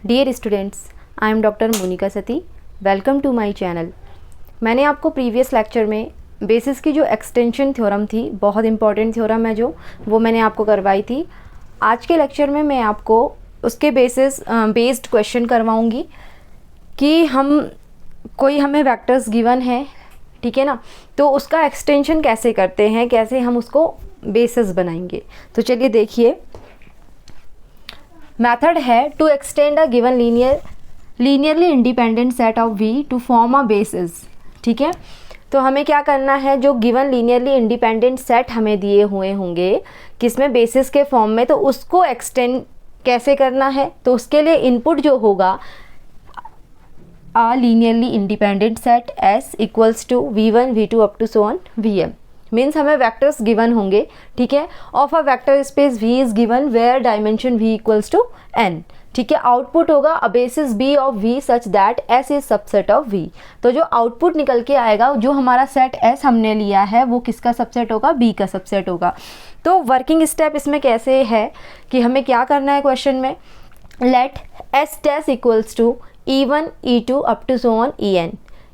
Dear students, I am doctor Monika Sati. Welcome to my channel. मैंने आपको previous lecture में basis की जो एक्सटेंशन थ्योरम थी, बहुत इंपॉर्टेंट थ्योरम है जो, वो मैंने आपको करवाई थी। आज के लेक्चर में मैं आपको उसके बेस्ड क्वेश्चन करवाऊंगी कि हमें वेक्टर्स गिवन है, ठीक है ना, तो उसका एक्सटेंशन कैसे करते हैं, कैसे हम उसको बेसिस बनाएंगे। तो चलिए देखिए, मेथड है to extend a given linearly independent set of V to form a basis. ठीक है, तो हमें क्या करना है, जो गिवन लीनियरली इंडिपेंडेंट सेट हमें दिए हुए होंगे किसमें, बेसिस के फॉर्म में, तो उसको एक्सटेंड कैसे करना है। तो उसके लिए इनपुट जो होगा a linearly independent set S equals to V1, V2 up to so on Vm। Means हमें वेक्टर्स गिवन होंगे, ठीक है, of a vector space V is given where dimension V equals to n। ठीक है, output होगा a basis B of V such that S is subset of V। तो जो output निकल के आएगा, जो हमारा सेट S हमने लिया है, वो किसका सबसेट होगा, B का सबसेट होगा। तो वर्किंग स्टेप इसमें कैसे है कि हमें क्या करना है क्वेश्चन में, let S dash equals to E1 E2 up to so on En।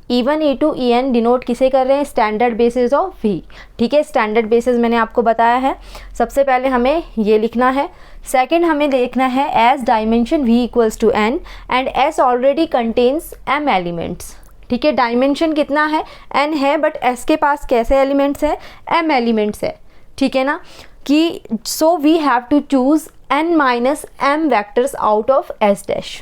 E1 E2 En denote किसे कर रहे हैं, स्टैंडर्ड बेसिस ऑफ V। ठीक है, स्टैंडर्ड बेसिस मैंने आपको बताया है। सबसे पहले हमें ये लिखना है। सेकंड हमें देखना है as dimension V equals to n and S already contains m elements. ठीक है, डायमेंशन कितना है, n है, बट S के पास कैसे एलिमेंट्स है, m एलिमेंट्स है। ठीक है ना, कि so we have to choose n minus m vectors out of S dash.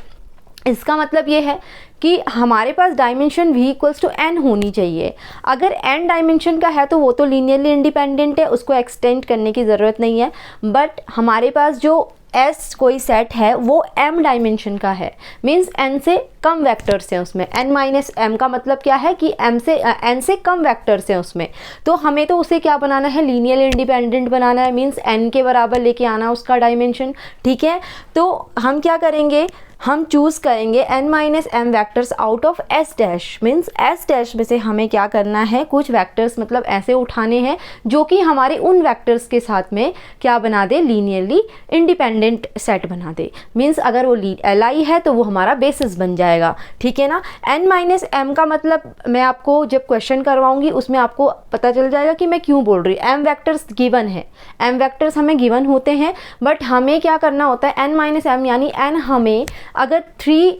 इसका मतलब ये है कि हमारे पास dimension v equals to n होनी चाहिए। अगर n डायमेंशन का है तो वो तो लीनियरली इंडिपेंडेंट है, उसको एक्सटेंड करने की ज़रूरत नहीं है। बट हमारे पास जो S कोई सेट है वो m डायमेंशन का है, मींस n से कम वेक्टर्स हैं उसमें। n माइनस m का मतलब क्या है कि n से कम वेक्टर्स हैं उसमें। तो हमें तो उसे क्या बनाना है, लीनियरली इंडिपेंडेंट बनाना है, मींस n के बराबर लेके आना उसका डायमेंशन। ठीक है, तो हम क्या करेंगे, हम चूज़ करेंगे n minus m vectors out of S dash. Means S dash में से हमें क्या करना है, कुछ वैक्टर्स मतलब ऐसे उठाने हैं जो कि हमारे उन वैक्टर्स के साथ में क्या बना दे, लीनियरली इंडिपेंडेंट सेट बना दे। मीन्स अगर वो Li है तो वो हमारा बेसिस बन जाएगा। ठीक है ना, n माइनस m का मतलब मैं आपको जब क्वेश्चन करवाऊंगी उसमें आपको पता चल जाएगा कि मैं क्यों बोल रही हूँ। m वैक्टर्स गिवन है, m वैक्टर्स हमें गिवन होते हैं, बट हमें क्या करना होता है, n माइनस m यानी n हमें अगर 3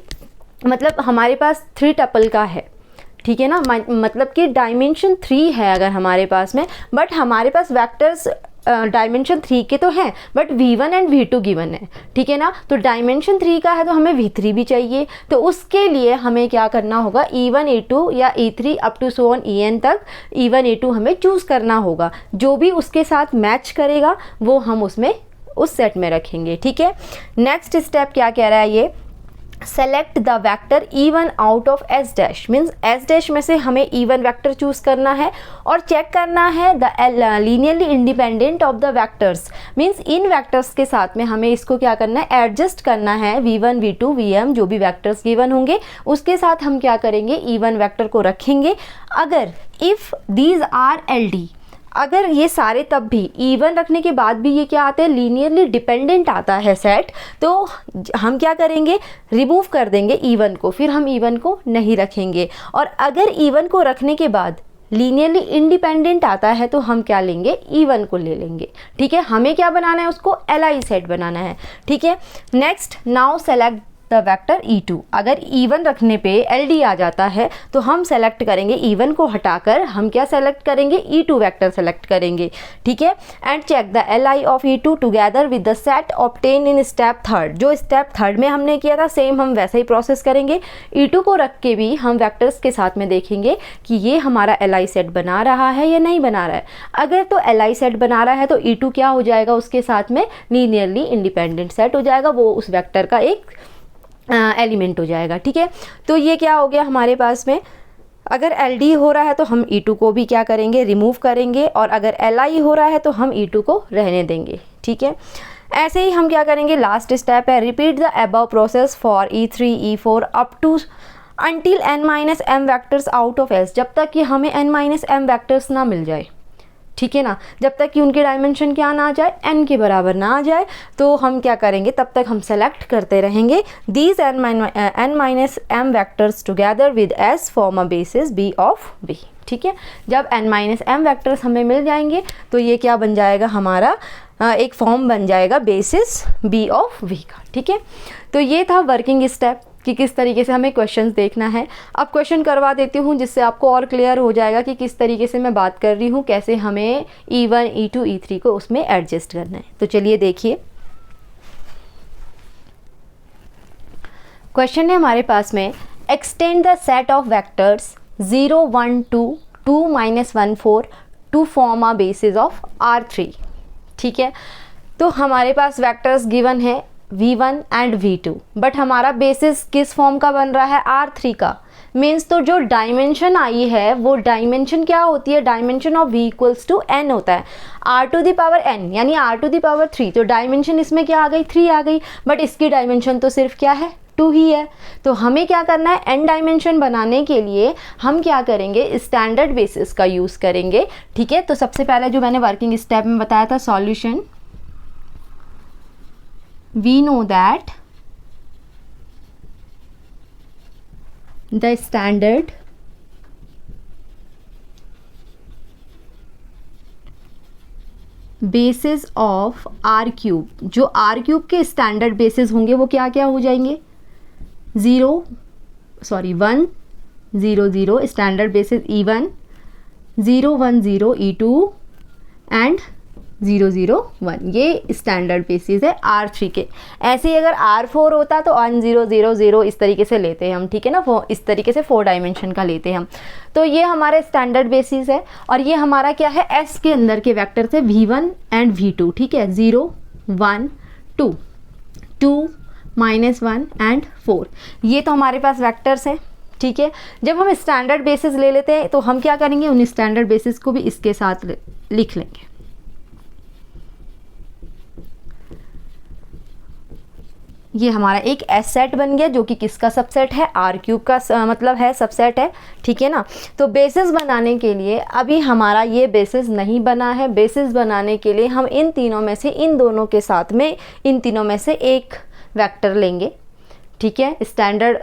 मतलब हमारे पास 3 टपल का है, ठीक है ना, मतलब कि डायमेंशन 3 है अगर हमारे पास में, बट हमारे पास वेक्टर्स डायमेंशन 3 के तो हैं, but V1 and V2 given है। ठीक है ना, तो डायमेंशन 3 का है तो हमें V3 भी चाहिए। तो उसके लिए हमें क्या करना होगा, E1 E2 या E3 up to so on En तक E1 E2 हमें चूज़ करना होगा। जो भी उसके साथ मैच करेगा वो हम उसमें उस सेट में रखेंगे। ठीक है, नेक्स्ट स्टेप क्या कह रहा है ये, select the vector E1 out of S dash. Means S dash में से हमें E1 वैक्टर चूज़ करना है और चेक करना है the linearly independent of the vectors. Means in vectors के साथ में हमें इसको क्या करना है, एडजस्ट करना है। V1 V2 Vm जो भी वैक्टर्स गिवन होंगे उसके साथ हम क्या करेंगे, E1 वैक्टर को रखेंगे। अगर इफ़ दीज आर LD, अगर ये सारे तब भी E1 रखने के बाद भी ये क्या आते हैं, लीनियरली डिपेंडेंट आता है सेट, तो हम क्या करेंगे, रिमूव कर देंगे E1 को, फिर हम E1 को नहीं रखेंगे। और अगर E1 को रखने के बाद लीनियरली इंडिपेंडेंट आता है तो हम क्या लेंगे, E1 को ले लेंगे। ठीक है, हमें क्या बनाना है, उसको Li सेट बनाना है। ठीक है, next now select the vector E2। अगर E1 रखने पे LD आ जाता है तो हम सेलेक्ट करेंगे, E1 को हटाकर हम क्या सेलेक्ट करेंगे, E2 वैक्टर सेलेक्ट करेंगे। ठीक है, and check the Li of E2 together with the set obtain in step third. जो स्टेप थर्ड में हमने किया था सेम हम वैसे ही प्रोसेस करेंगे। E2 को रख के भी हम वैक्टर्स के साथ में देखेंगे कि ये हमारा Li सेट बना रहा है या नहीं बना रहा है। अगर तो Li सेट बना रहा है तो E2 क्या हो जाएगा, उसके साथ में लीनियरली इंडिपेंडेंट सेट हो जाएगा, वो उस वैक्टर का एक एलिमेंट हो जाएगा। ठीक है, तो ये क्या हो गया हमारे पास में, अगर LD हो रहा है तो हम E2 को भी क्या करेंगे, रिमूव करेंगे, और अगर Li हो रहा है तो हम E2 को रहने देंगे। ठीक है, ऐसे ही हम क्या करेंगे, लास्ट स्टेप है, repeat the above process for E3 E4 up to until n minus m vectors out of S, जब तक कि हमें n माइनस m वैक्टर्स ना मिल जाए। ठीक है ना। जब तक कि उनके डायमेंशन क्या ना आ जाए, n के बराबर ना आ जाए, तो हम क्या करेंगे, तब तक हम सेलेक्ट करते रहेंगे these n minus m vectors together with s form a basis b of v। ठीक है, जब n माइनस m वैक्टर्स हमें मिल जाएंगे तो ये क्या बन जाएगा, हमारा एक फॉर्म बन जाएगा बेसिस b ऑफ v का। ठीक है, तो ये था वर्किंग स्टेप कि किस तरीके से हमें क्वेश्चंस देखना है। अब क्वेश्चन करवा देती हूँ जिससे आपको और क्लियर हो जाएगा कि किस तरीके से मैं बात कर रही हूँ, कैसे हमें E1, E2, E3 को उसमें एडजस्ट करना है। तो चलिए देखिए, क्वेश्चन है हमारे पास में, extend the set of vectors 0, 1, 2, 2, -1, 4 to form a basis of R3। ठीक है, तो हमारे पास वेक्टर्स गिवन है V1 एंड V2, बट हमारा बेसिस किस फॉर्म का बन रहा है, R3 का। मीन्स तो जो डायमेंशन आई है वो डायमेंशन क्या होती है, dimension of V equals to n होता है, R to the power n यानी R टू द पावर 3। तो डायमेंशन इसमें क्या आ गई, 3 आ गई, बट इसकी डायमेंशन तो सिर्फ क्या है, 2 ही है। तो हमें क्या करना है, n डायमेंशन बनाने के लिए हम क्या करेंगे, स्टैंडर्ड बेसिस का यूज़ करेंगे। ठीक है, तो सबसे पहले जो मैंने वर्किंग स्टेप में बताया था, solution, we know that the standard basis of R cube, जो R क्यूब के स्टैंडर्ड बेसिस होंगे वो क्या क्या हो जाएंगे, 1 0 0 standard basis E1, 0 1 0 E2 and 0 0 1, ये स्टैंडर्ड बेसिस है R3 के। ऐसे ही अगर R4 होता तो 1 0 0 0 इस तरीके से लेते हैं हम। ठीक है ना, वो इस तरीके से 4 डायमेंशन का लेते हैं हम। तो ये हमारे स्टैंडर्ड बेसिस है, और ये हमारा क्या है, S के अंदर के वेक्टर थे V1 एंड V2। ठीक है, 0 1 2 2 -1 एंड 4, ये तो हमारे पास वेक्टर्स हैं। ठीक है, जब हम स्टैंडर्ड बेसिस ले लेते हैं तो हम क्या करेंगे, उन स्टैंडर्ड बेसिस को भी इसके साथ लिख लेंगे। ये हमारा एक एस सेट बन गया, जो कि किसका सबसेट है, R क्यूब का मतलब है सबसेट है। ठीक है ना, तो बेसिस बनाने के लिए अभी हमारा ये बेसिस नहीं बना है। बेसिस बनाने के लिए हम इन तीनों में से, इन दोनों के साथ में, इन तीनों में से एक वेक्टर लेंगे। ठीक है, स्टैंडर्ड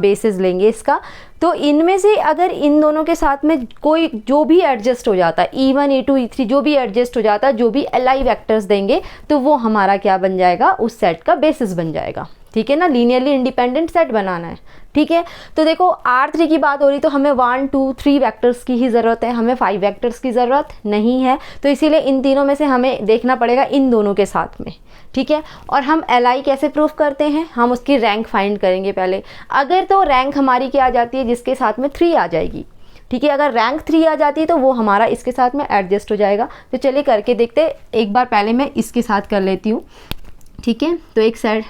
बेसिस लेंगे इसका। तो इनमें से अगर इन दोनों के साथ में कोई जो भी एडजस्ट हो जाता है, E1, E2, E3 जो भी एडजस्ट हो जाता है, जो भी Li वेक्टर्स देंगे, तो वो हमारा क्या बन जाएगा, उस सेट का बेसिस बन जाएगा। ठीक है ना, लीनियरली इंडिपेंडेंट सेट बनाना है। ठीक है, तो देखो R3 की बात हो रही तो हमें 1 2 3 वेक्टर्स की ही ज़रूरत है, हमें 5 वेक्टर्स की ज़रूरत नहीं है। तो इसीलिए इन तीनों में से हमें देखना पड़ेगा इन दोनों के साथ में। ठीक है, और हम Li कैसे प्रूफ करते हैं, हम उसकी रैंक फाइंड करेंगे पहले। अगर तो रैंक हमारी क्या आ जाती है, जिसके साथ में 3 आ जाएगी। ठीक है, अगर रैंक 3 आ जाती है तो वो हमारा इसके साथ में एडजस्ट हो जाएगा। तो चलिए करके देखते, एक बार पहले मैं इसके साथ कर लेती हूँ। ठीक है, तो एक सेट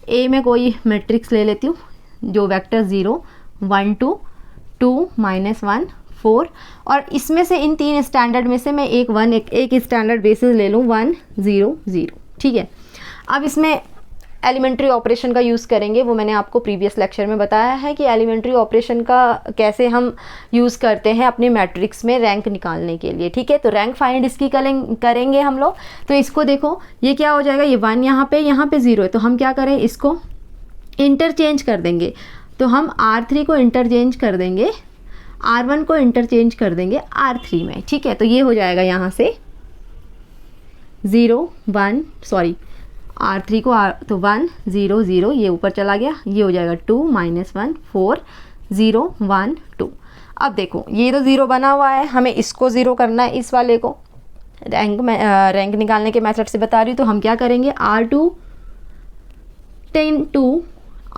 ए में कोई मैट्रिक्स ले लेती हूँ, जो वेक्टर 0 1 2 2 -1 4, और इसमें से इन 3 स्टैंडर्ड में से मैं एक स्टैंडर्ड बेसिस ले लूँ 1 0 0। ठीक है, अब इसमें एलिमेंट्री ऑपरेशन का यूज़ करेंगे। वो मैंने आपको प्रीवियस लेक्चर में बताया है कि एलिमेंट्री ऑपरेशन का कैसे हम यूज़ करते हैं अपने मैट्रिक्स में रैंक निकालने के लिए। ठीक है, तो रैंक फाइंड इसकी करेंगे हम लोग। तो इसको देखो, ये क्या हो जाएगा, ये 1 यहाँ पे 0 है, तो हम क्या करें, इसको इंटरचेंज कर देंगे। तो हम R3 को इंटरचेंज कर देंगे, R1 को इंटरचेंज कर देंगे R3 में। ठीक है, तो ये हो जाएगा यहाँ से 0 1 सॉरी R3 को तो 1 0 0, ये ऊपर चला गया, ये हो जाएगा 2 -1 4 0 1 2। अब देखो ये तो 0 बना हुआ है, हमें इसको 0 करना है, इस वाले को। रैंक निकालने के मेथड से बता रही हूँ। तो हम क्या करेंगे, R2 10 2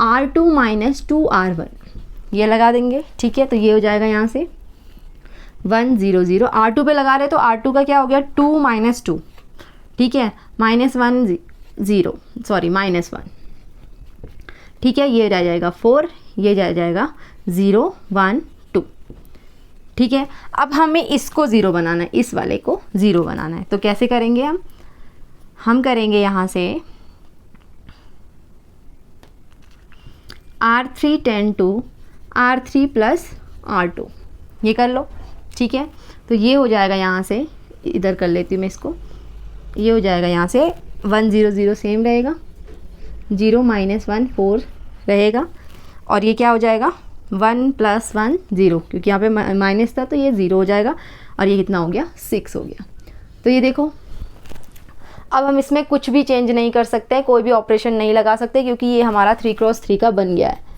R2 -2 R1 ये लगा देंगे। ठीक है, तो ये हो जाएगा यहाँ से 1 0 0। R2 पे लगा रहे तो R2 का क्या हो गया, 2 -2। ठीक है, -1 0 सॉरी -1। ठीक है, ये रह जाएगा 4, ये रह जाएगा 0 1 2। ठीक है, अब हमें इसको 0 बनाना है, इस वाले को 0 बनाना है। तो कैसे करेंगे हम करेंगे यहाँ से R3 10 2 R3 + R2, ये कर लो। ठीक है, तो ये हो जाएगा यहाँ से इधर कर लेती हूँ मैं इसको, ये हो जाएगा यहाँ से 1 0 0 सेम रहेगा, 0 -1 4 रहेगा, और ये क्या हो जाएगा 1 + 1 0, क्योंकि यहाँ पे माइनस था तो ये 0 हो जाएगा, और ये कितना हो गया 6 हो गया। तो ये देखो अब हम इसमें कुछ भी चेंज नहीं कर सकते, कोई भी ऑपरेशन नहीं लगा सकते, क्योंकि ये हमारा 3×3 का बन गया है।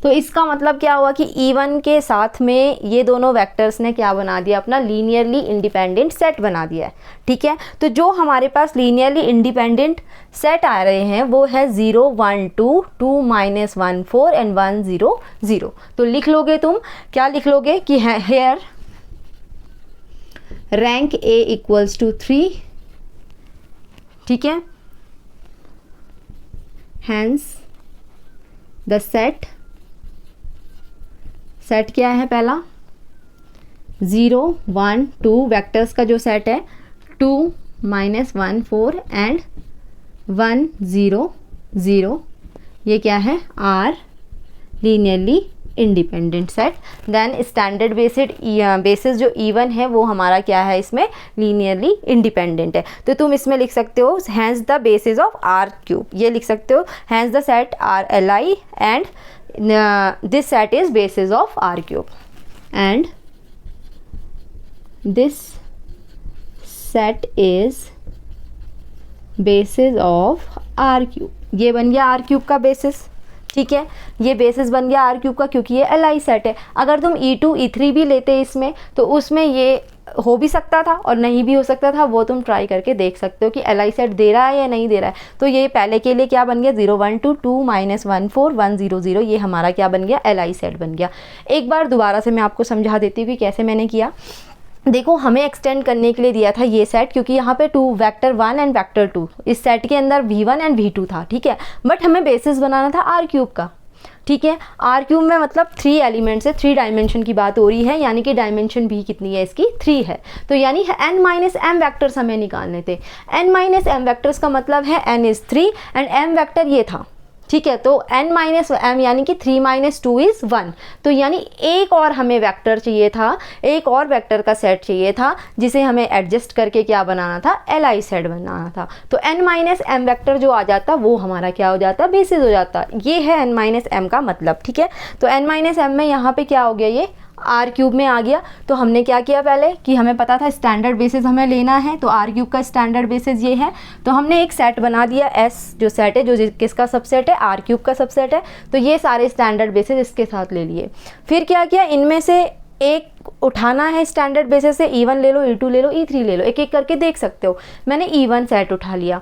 तो इसका मतलब क्या हुआ कि E1 के साथ में ये दोनों वेक्टर्स ने क्या बना दिया, अपना लीनियरली इंडिपेंडेंट सेट बना दिया है। ठीक है, तो जो हमारे पास लीनियरली इंडिपेंडेंट सेट आ रहे हैं वो है 0 1 2 2 -1 4 एंड 1 0 0। तो लिख लोगे तुम, क्या लिख लोगे कि हेयर रैंक A = 3, ठीक है, हैंस द सेट क्या है पहला 0 1 2 वेक्टर्स का जो सेट है 2 -1 4 एंड 1 0 0, ये क्या है are linearly independent set. Then standard basis जो E1 है वो हमारा क्या है, इसमें लीनियरली इंडिपेंडेंट है। तो तुम इसमें लिख सकते हो hence the basis of R3, ये लिख सकते हो hence the set RLI and this set is basis of R3 and this set is basis of R3। ये बन गया R3 का बेसिस, ठीक है, ये बेसिस बन गया R3 का, क्योंकि ये LI सेट है। अगर तुम E2 E3 भी लेते इसमें तो उसमें ये हो भी सकता था और नहीं भी हो सकता था, वो तुम ट्राई करके देख सकते हो कि LI सेट दे रहा है या नहीं दे रहा है। तो ये पहले के लिए क्या बन गया 0 1 2 2 -1 4 1 0 0, ये हमारा क्या बन गया LI सेट बन गया। एक बार दोबारा से मैं आपको समझा देती हूँ कि कैसे मैंने किया। देखो हमें एक्सटेंड करने के लिए दिया था ये सेट, क्योंकि यहाँ पे वेक्टर 1 एंड वेक्टर 2, इस सेट के अंदर V1 एंड V2 था, ठीक है, बट हमें बेसिस बनाना था R3 का। ठीक है, R3 में मतलब 3 एलिमेंट्स है, 3 डायमेंशन की बात हो रही है, यानी कि डायमेंशन भी कितनी है इसकी 3 है। तो यानी n-m वेक्टर्स हमें निकालने थे। n-m वेक्टर्स का मतलब है n is 3 and m vector ये था, ठीक है। तो n-m यानी कि 3 - 2 is 1, तो यानी एक और हमें वेक्टर चाहिए था, एक और वेक्टर का सेट चाहिए था, जिसे हमें एडजस्ट करके क्या बनाना था, LI सेट बनाना था। तो n-m वेक्टर जो आ जाता वो हमारा क्या हो जाता, बेसिस हो जाता। ये है n-m का मतलब, ठीक है। तो n-m में यहाँ पे क्या हो गया, ये R3 में आ गया। तो हमने क्या किया पहले कि हमें पता था स्टैंडर्ड बेसिस हमें लेना है, तो R3 का स्टैंडर्ड बेसिस ये है, तो हमने एक सेट बना दिया S जो सेट है, जो किसका सबसेट है, R3 का सबसेट है। तो ये सारे स्टैंडर्ड बेसिस इसके साथ ले लिए। फिर क्या किया, इनमें से एक उठाना है स्टैंडर्ड बेसिस से, E1 ले लो, E2 ले लो, E3 ले लो, एक एक करके देख सकते हो। मैंने E1 सेट उठा लिया,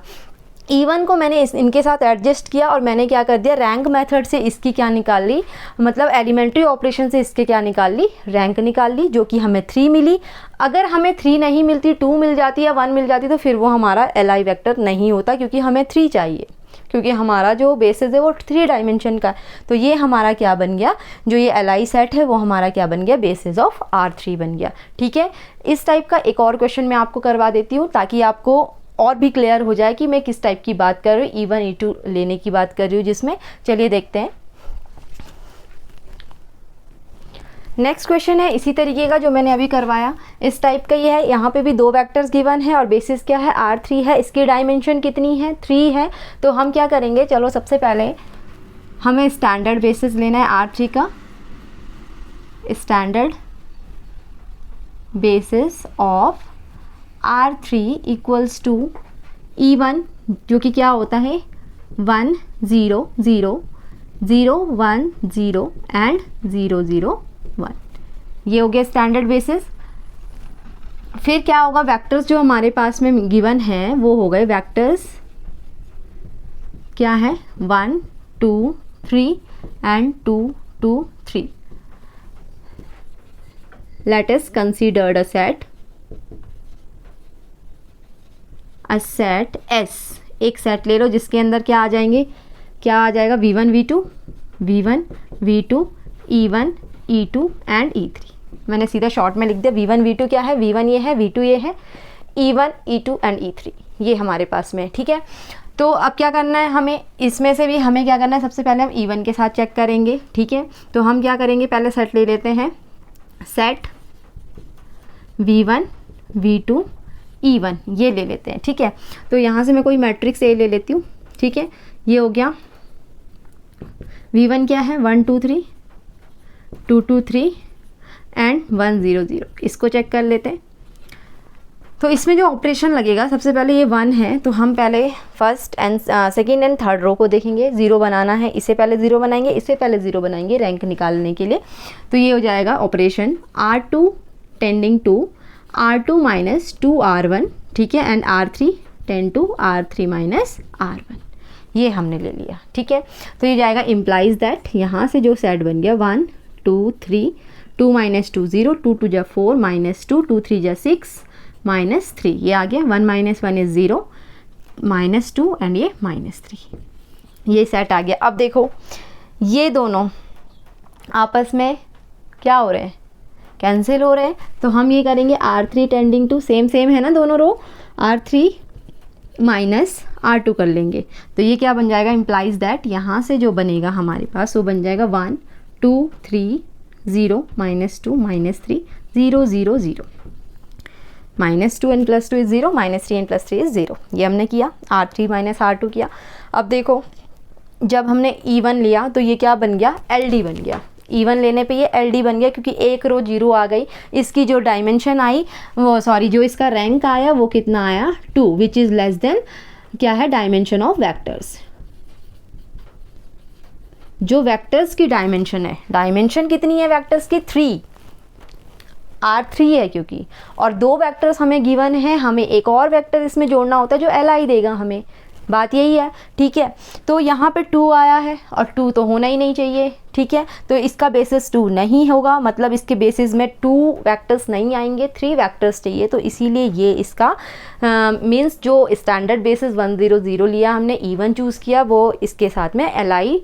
E1 को मैंने इनके साथ एडजस्ट किया और मैंने क्या कर दिया, रैंक मेथड से इसकी क्या निकाल ली, मतलब एलिमेंट्री ऑपरेशन से इसके क्या निकाल ली, रैंक निकाल ली, जो कि हमें 3 मिली। अगर हमें 3 नहीं मिलती, 2 मिल जाती या 1 मिल जाती, तो फिर वो हमारा LI वेक्टर नहीं होता, क्योंकि हमें 3 चाहिए, क्योंकि हमारा जो बेसिस है वो 3 डायमेंशन का। तो ये हमारा क्या बन गया, जो ये LI सेट है वो हमारा क्या बन गया, बेसिस ऑफ R3 बन गया। ठीक है, इस टाइप का एक और क्वेश्चन मैं आपको करवा देती हूँ, ताकि आपको और भी क्लियर हो जाए कि मैं किस टाइप की बात कर रही हूँ, E1 E2 लेने की बात कर रही हूँ जिसमें। चलिए देखते हैं। नेक्स्ट क्वेश्चन है इसी तरीके का जो मैंने अभी करवाया, इस टाइप का ये है। यहाँ पे भी 2 वेक्टर्स गिवन है और बेसिस क्या है, R3 है। इसकी डायमेंशन कितनी है, 3 है। तो हम क्या करेंगे, चलो सबसे पहले हमें स्टैंडर्ड बेसिस लेना है R3 का, standard basis of R3 = E1, जो कि क्या होता है 1 0 0 0 1 0 एंड 0 0 1, ये हो गया स्टैंडर्ड बेसिस। फिर क्या होगा, वेक्टर्स जो हमारे पास में गिवन है वो हो गए वेक्टर्स क्या है 1 2 3 and 2 2 3। Late us consider a set S, एक सेट ले लो जिसके अंदर क्या आ जाएंगे, क्या आ जाएगा, V1 V2 E1 E2 and E3। मैंने सीधा शॉर्ट में लिख दिया, V1 V2 क्या है, V1 ये है, V2 ये है, E1 E2 एंड E3 ये हमारे पास में। ठीक है, तो अब क्या करना है हमें, इसमें से भी हमें क्या करना है, सबसे पहले हम E1 के साथ चेक करेंगे। ठीक है, तो हम क्या करेंगे, पहले सेट ले लेते हैं, सेट V1 V2 E1 ये ले लेते हैं, ठीक है। तो यहाँ से मैं कोई मैट्रिक्स ए ले लेती हूँ, ठीक है। ये हो गया V1 क्या है 1 2 3 2 2 3 एंड 1 0 0। इसको चेक कर लेते हैं। तो इसमें जो ऑपरेशन लगेगा, सबसे पहले ये 1 है तो हम पहले first and second and third row को देखेंगे। 0 बनाना है, इससे पहले 0 बनाएंगे, इससे पहले 0 बनाएंगे रैंक निकालने के लिए। तो ये हो जाएगा operation R2 tending to R2 minus 2 R1, ठीक है, and R3 tend to R3 minus R1। ये हमने ले लिया, ठीक है। तो ये जाएगा इम्प्लाइज दैट, यहाँ से जो सेट बन गया 1 2 3, 2 माइनस 2 0, 2 2 जा 4 माइनस 2, 2 3 जा 6 माइनस 3, ये आ गया 1 माइनस 1 इज 0 माइनस 2 एंड ये माइनस 3, ये सेट आ गया। अब देखो ये दोनों आपस में क्या हो रहे हैं, कैंसिल हो रहे हैं। तो हम ये करेंगे R3 tending to, same same है ना दोनों रो, R3 माइनस R2 कर लेंगे। तो ये क्या बन जाएगा, इम्प्लाइज दैट यहाँ से जो बनेगा हमारे पास वो बन जाएगा 1 2 3 0 minus 2 minus 3 0 0 0 minus 2 n plus 2 is 0 minus 3 n plus 3 is 0। ये हमने किया, R3 माइनस R2 किया। अब देखो जब हमने E1 लिया तो ये क्या बन गया, LD बन गया। E1 लेने पे ये LD बन गया क्योंकि एक रो 0 आ गई। इसकी जो डायमेंशन आई वो जो इसका रैंक आया वो कितना आया 2, विच इज़ लेस देन क्या है, डायमेंशन ऑफ वेक्टर्स। जो वेक्टर्स की डायमेंशन है, डायमेंशन कितनी है वेक्टर्स की 3, R3 है क्योंकि, और 2 वेक्टर्स हमें गिवन है, हमें एक और वेक्टर इसमें जोड़ना होता है जो Li देगा हमें, बात यही है, ठीक है। तो यहाँ पे 2 आया है और 2 तो होना ही नहीं चाहिए, ठीक है। तो इसका बेसिस 2 नहीं होगा, मतलब इसके बेसिस में 2 वेक्टर्स नहीं आएंगे, 3 वेक्टर्स चाहिए। तो इसीलिए ये इसका मीन्स जो स्टैंडर्ड बेसिस 1 0 0 लिया हमने, E1 चूज़ किया, वो इसके साथ में Li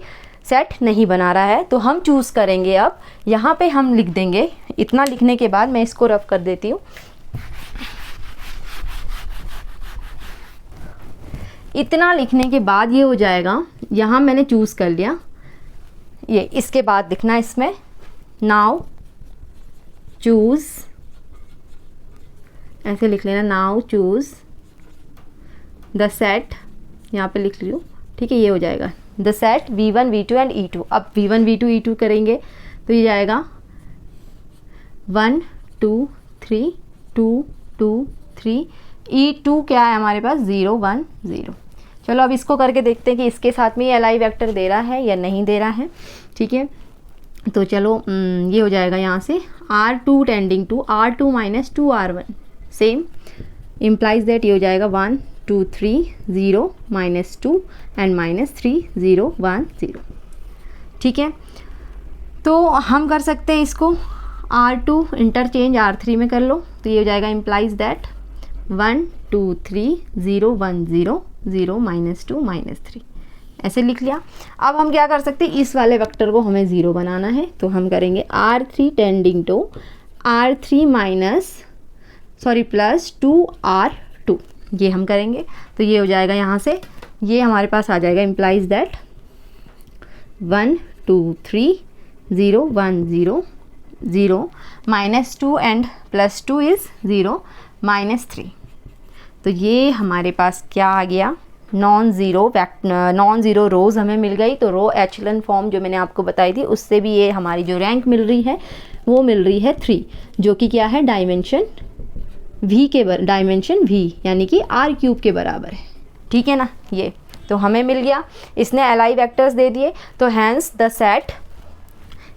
सेट नहीं बना रहा है। तो हम चूज़ करेंगे, अब यहाँ पे हम लिख देंगे। इतना लिखने के बाद मैं इसको रफ कर देती हूँ। इतना लिखने के बाद ये हो जाएगा, यहाँ मैंने चूज़ कर लिया, ये इसके बाद लिखना इसमें नाउ चूज़, ऐसे लिख लेना, नाउ चूज़ द सेट, यहाँ पे लिख लियो, ठीक है। ये हो जाएगा the set V1 V2 and E2। अब V1 V2 E2 करेंगे तो ये जाएगा 1 2 3 2 2 3, E2 क्या है हमारे पास 0 1 0। चलो अब इसको करके देखते हैं कि इसके साथ में ये Li वेक्टर दे रहा है या नहीं दे रहा है, ठीक है। तो चलो ये हो जाएगा यहाँ से R2 tending to R2 minus 2 R1, same implies that ये हो जाएगा 1 2 3 0 माइनस 2 एंड माइनस 3 0 1 0, ठीक है। तो हम कर सकते हैं इसको R2 इंटरचेंज R3 में कर लो। तो ये हो जाएगा इम्प्लाइज दैट 1 2 3 0 1 0 0 माइनस 2 माइनस 3, ऐसे लिख लिया। अब हम क्या कर सकते हैं, इस वाले वेक्टर को हमें 0 बनाना है। तो हम करेंगे R3 tending to R3 minus plus 2 R2, ये हम करेंगे। तो ये हो जाएगा यहाँ से, ये हमारे पास आ जाएगा implies that 1 2 3 0 1 0 0 minus 2 and plus 2 is 0 minus 3। तो ये हमारे पास क्या आ गया, नॉन ज़ीरो रोज़ हमें मिल गई। तो रो एचलन फॉर्म जो मैंने आपको बताई थी उससे भी ये हमारी जो रैंक मिल रही है वो मिल रही है 3, जो कि क्या है डायमेंशन V यानी कि R³ के बराबर है, ठीक है ना। ये तो हमें मिल गया, इसने Li वेक्टर्स दे दिए। तो हैंस द सेट,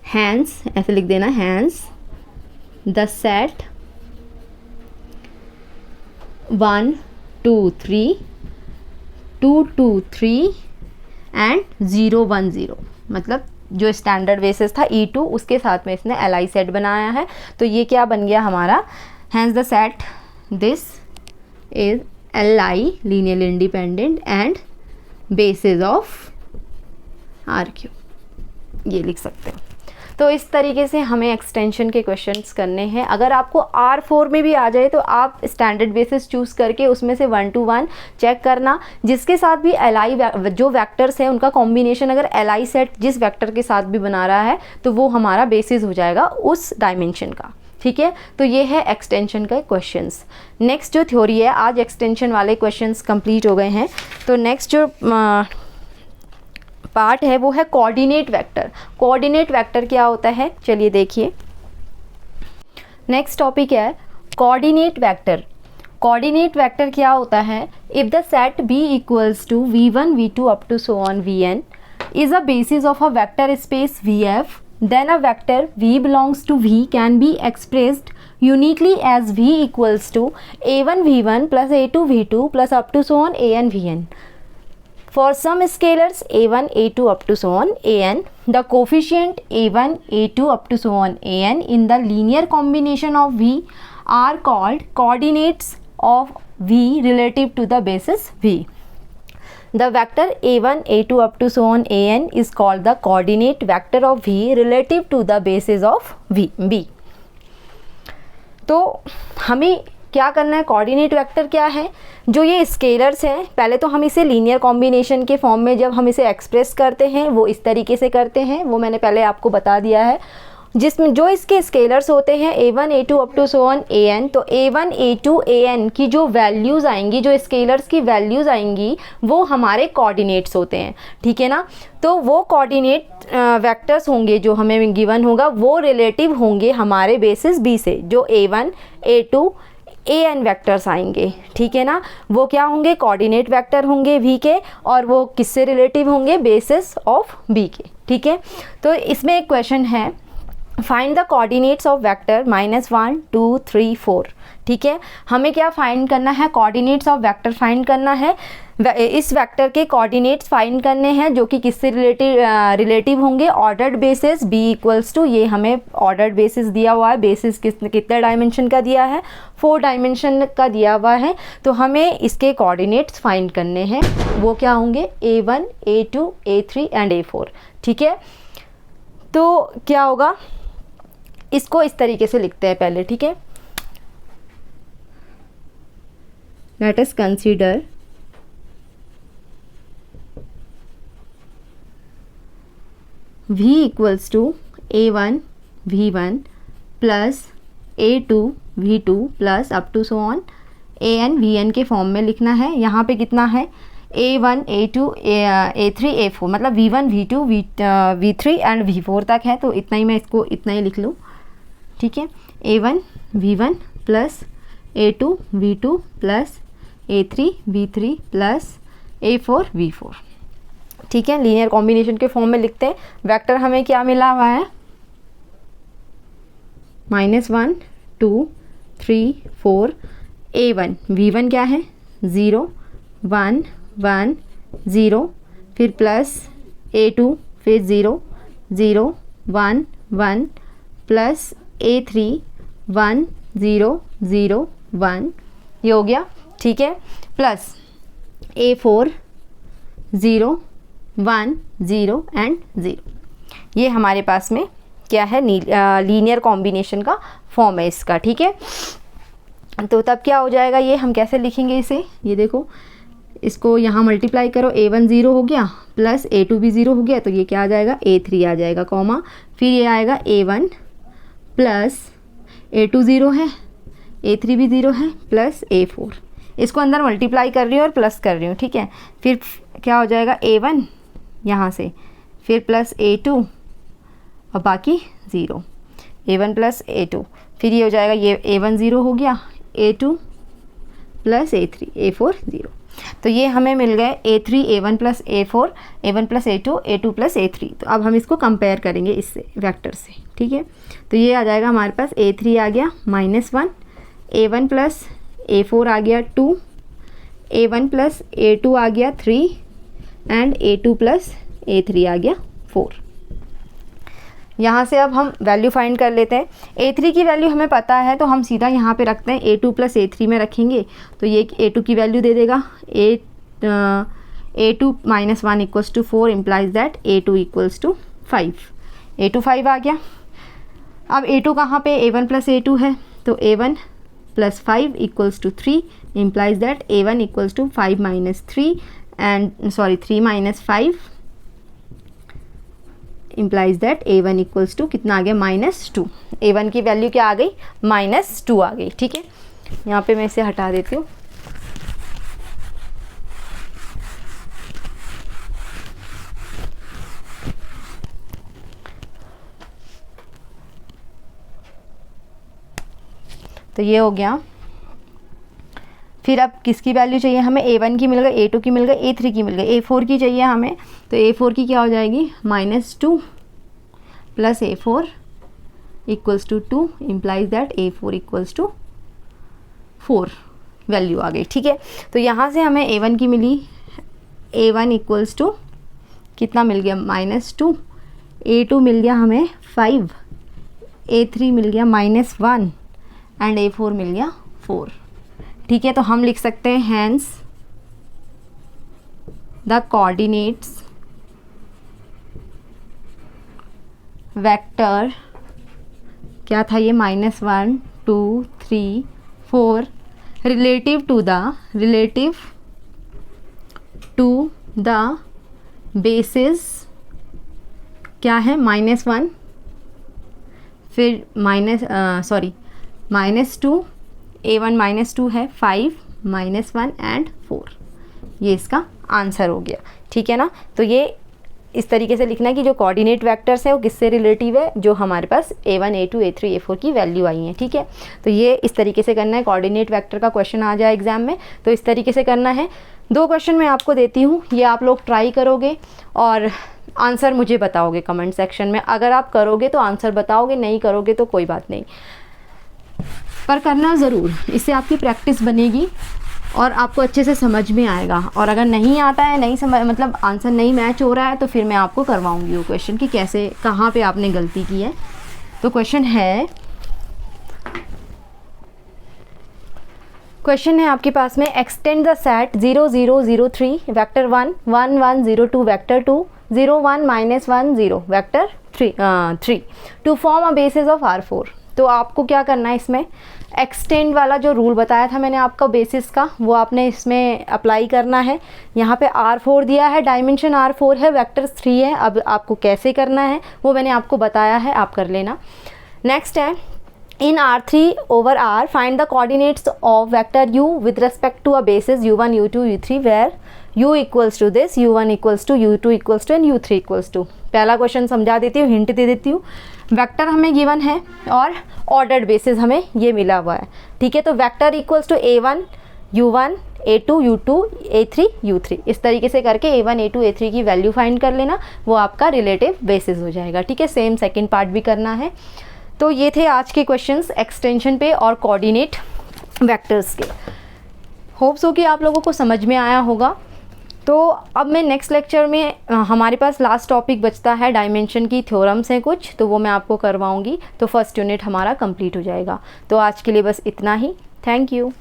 हैंस ऐसे लिख देना, हैंस द सेट 1 2 3 2 2 3 एंड 0 1 0, मतलब जो स्टैंडर्ड बेसिस था E2 उसके साथ में इसने Li सेट बनाया है। तो ये क्या बन गया हमारा, hence the set this is Li linearly independent and basis of R³, ये लिख सकते हैं। तो इस तरीके से हमें एक्सटेंशन के क्वेश्चंस करने हैं। अगर आपको R4 में भी आ जाए तो आप स्टैंडर्ड बेसिस चूज़ करके उसमें से 1 to 1 चेक करना, जिसके साथ भी Li जो वेक्टर्स हैं उनका कॉम्बिनेशन अगर Li सेट जिस वेक्टर के साथ भी बना रहा है तो वो हमारा बेसिस हो जाएगा उस डायमेंशन का, ठीक है, तो ये है एक्सटेंशन का क्वेश्चंस। नेक्स्ट जो थ्योरी है, आज एक्सटेंशन वाले क्वेश्चंस कंप्लीट हो गए हैं, तो नेक्स्ट जो पार्ट है वो है कोऑर्डिनेट वेक्टर। कोऑर्डिनेट वेक्टर क्या होता है, चलिए देखिए। नेक्स्ट टॉपिक है कोऑर्डिनेट वेक्टर। कोऑर्डिनेट वेक्टर क्या होता है, if the set B equals to V1 V2 up to so on Vn is a basis of a vector space Vf, then a vector V belongs to V can be expressed uniquely as V equals to a1 V1 plus a2 V2 plus up to so on an Vn. For some scalars a1 a2 up to so on an, the coefficient a1 a2 up to so on an in the linear combination of V are called coordinates of V relative to the basis V. The vector a1 a2 up to so on an is called the coordinate vector of V relative to the basis of V B. तो हमें क्या करना है, coordinate vector क्या है, जो ये scalars हैं, पहले तो हम इसे लीनियर कॉम्बिनेशन के फॉर्म में जब हम इसे एक्सप्रेस करते हैं वो इस तरीके से करते हैं, वो मैंने पहले आपको बता दिया है, जिसमें जो इसके स्केलर्स होते हैं a1 a2 up to so on an, तो a1 a2 an की जो वैल्यूज़ आएंगी, जो स्केलर्स की वैल्यूज़ आएंगी वो हमारे कोऑर्डिनेट्स होते हैं, ठीक है ना। तो वो कोऑर्डिनेट वेक्टर्स होंगे जो हमें गिवन होगा, वो रिलेटिव होंगे हमारे बेसिस b से, जो a1 a2 an वेक्टर्स आएंगे, ठीक है ना, वो क्या होंगे, कोऑर्डिनेट वेक्टर होंगे v के, और वो किससे रिलेटिव होंगे, बेसिस ऑफ b के, ठीक है। तो इसमें एक क्वेश्चन है, find the coordinates of vector -1 2 3 4, ठीक है। हमें क्या फाइंड करना है, कोऑर्डिनेट्स ऑफ वेक्टर फाइंड करना है, इस वेक्टर के कोऑर्डिनेट्स फाइंड करने हैं जो कि किससे रिलेटिव होंगे, ordered basis b equals to, ये हमें ऑर्डर्ड बेसिस दिया हुआ है, बेसिस कितने डायमेंशन का दिया है, 4 डायमेंशन का दिया हुआ है, तो हमें इसके कोऑर्डिनेट्स फाइंड करने हैं, वो क्या होंगे, a1 a2 a3 and a4, ठीक है। तो क्या होगा, इसको इस तरीके से लिखते हैं पहले, ठीक है। Let us consider V equals to a1 v1 plus a2 v2 plus up to so on an vn के फॉर्म में लिखना है। यहाँ पे कितना है, a1 a2 a3 a4, मतलब v1 v2 v3 and v4 तक है, तो इतना ही मैं इसको इतना ही लिख लूँ, ठीक है। a1 v1 plus a2 v2 plus a3 v3 plus a4 v4, ठीक है। लीनियर कॉम्बिनेशन के फॉर्म में लिखते हैं। वेक्टर हमें क्या मिला हुआ है, -1 2 3 4, a1 v1 क्या है, 0 1 1 0, फिर प्लस a2 फिर 0 0 1 1 प्लस a3 1 0 0 1, ये हो गया, ठीक है, प्लस a4 0 1 0 एंड 0, ये हमारे पास में क्या है, लीनियर कॉम्बिनेशन का फॉर्म है इसका, ठीक है। तो तब क्या हो जाएगा, ये हम कैसे लिखेंगे इसे, ये देखो, इसको यहाँ मल्टीप्लाई करो, a1 0 हो गया प्लस a2 भी 0 हो गया, तो ये क्या आ जाएगा, a3 आ जाएगा, कॉमा, फिर ये आएगा a1 प्लस a2 0 है, a3 भी 0 है, प्लस a4, इसको अंदर मल्टीप्लाई कर रही हूँ और प्लस कर रही हूँ, ठीक है। फिर क्या हो जाएगा, a1 यहाँ से, फिर प्लस a2 और बाकी 0, a1 प्लस a2, फिर ये हो जाएगा, ये a1 0 हो गया, a2 प्लस a3 a4 0, तो ये हमें मिल गए a3 a1 plus a4 a1 plus a2 a2 plus a3। तो अब हम इसको कंपेयर करेंगे इससे, वेक्टर से, ठीक है। तो ये आ जाएगा हमारे पास, a3 आ गया -1, a1 प्लस a4 आ गया 2, a1 प्लस a2 आ गया 3 एंड a2 प्लस a3 आ गया 4। यहाँ से अब हम वैल्यू फाइंड कर लेते हैं। a3 की वैल्यू हमें पता है, तो हम सीधा यहाँ पे रखते हैं, a2 प्लस a3 में रखेंगे, तो ये a2 की वैल्यू दे देगा, a2 -1 equals to 4 implies that a2 equals to 5, a2 5 आ गया। अब a2 कहाँ पे, a1 प्लस a2 है, तो a1 plus 5 equals to 3 implies that a1 equals to 5 minus 3 and 3 minus 5 implies that a1 equals to कितना आ गया -2। a1 की वैल्यू क्या आ गई -2 आ गई। ठीक है, यहाँ पे मैं इसे हटा देती हूँ। तो ये हो गया। फिर अब किसकी वैल्यू चाहिए हमें, a1 की मिल गई, a2 की मिल गई, a3 की मिल गई, a4 की चाहिए हमें। तो a4 की क्या हो जाएगी -2 plus a4 equals to 2 implies that a4 equals to 4 value आ गई। ठीक है, तो यहाँ से हमें a1 की मिली, a1 इक्वल्स टू कितना मिल गया -2, a2 मिल गया हमें 5, a3 मिल गया -1 एंड a4 मिल गया 4। ठीक है, तो हम लिख सकते हैं हैंस द कोऑर्डिनेट्स वेक्टर क्या था ये -1 2 3 4 रिलेटिव टू द बेसिस क्या है -1, फिर -2, a1 -2 है, 5 -1 एंड 4। ये इसका आंसर हो गया। ठीक है ना, तो ये इस तरीके से लिखना है कि जो कोऑर्डिनेट वेक्टर्स हैं वो किससे रिलेटिव है, जो हमारे पास a1 a2 a3 a4 की वैल्यू आई है। ठीक है, तो ये इस तरीके से करना है। कोऑर्डिनेट वेक्टर का क्वेश्चन आ जाए एग्जाम में तो इस तरीके से करना है। 2 क्वेश्चन मैं आपको देती हूँ, ये आप लोग ट्राई करोगे और आंसर मुझे बताओगे कमेंट सेक्शन में। अगर आप करोगे तो आंसर बताओगे, नहीं करोगे तो कोई बात नहीं, पर करना ज़रूर। इससे आपकी प्रैक्टिस बनेगी और आपको अच्छे से समझ में आएगा। और अगर नहीं आता है, नहीं समझ मतलब आंसर नहीं मैच हो रहा है, तो फिर मैं आपको करवाऊंगी वो क्वेश्चन कि कैसे कहाँ पे आपने गलती की है। तो क्वेश्चन है आपके पास में extend the set 0 0 0 3 vector 1 1 1 0 2 vector 2 0 1 -1 0 vector 3 to form a basis of R4। तो आपको क्या करना है, इसमें एक्सटेंड वाला जो रूल बताया था मैंने आपका बेसिस का, वो आपने इसमें अप्लाई करना है। यहाँ पे R4 दिया है, डायमेंशन R4 है, वेक्टर 3 है। अब आपको कैसे करना है वो मैंने आपको बताया है, आप कर लेना। नेक्स्ट है इन R3 over R find the coordinates of vector u with respect to a basis u1 u2 u3 where u equals to this, u1 equals to, u2 equals to and u3 equals to। पहला question समझा देती हूँ, hint दे देती हूँ। Vector हमें given है और ordered basis हमें ये मिला हुआ है। ठीक है, तो vector equals to a1 u1 a2 u2 a3 u3, इस तरीके से करके a1 a2 a3 की वैल्यू फाइंड कर लेना, वो आपका रिलेटिव बेसिस हो जाएगा। ठीक है, सेम सेकंड पार्ट भी करना है। तो ये थे आज के क्वेश्चंस एक्सटेंशन पे और कोऑर्डिनेट वेक्टर्स के। होप्स हो कि आप लोगों को समझ में आया होगा। तो अब मैं नेक्स्ट लेक्चर में हमारे पास लास्ट टॉपिक बचता है, डायमेंशन की थ्योरम्स हैं कुछ, तो वो मैं आपको करवाऊंगी। तो फर्स्ट यूनिट हमारा कंप्लीट हो जाएगा। तो आज के लिए बस इतना ही। Thank you.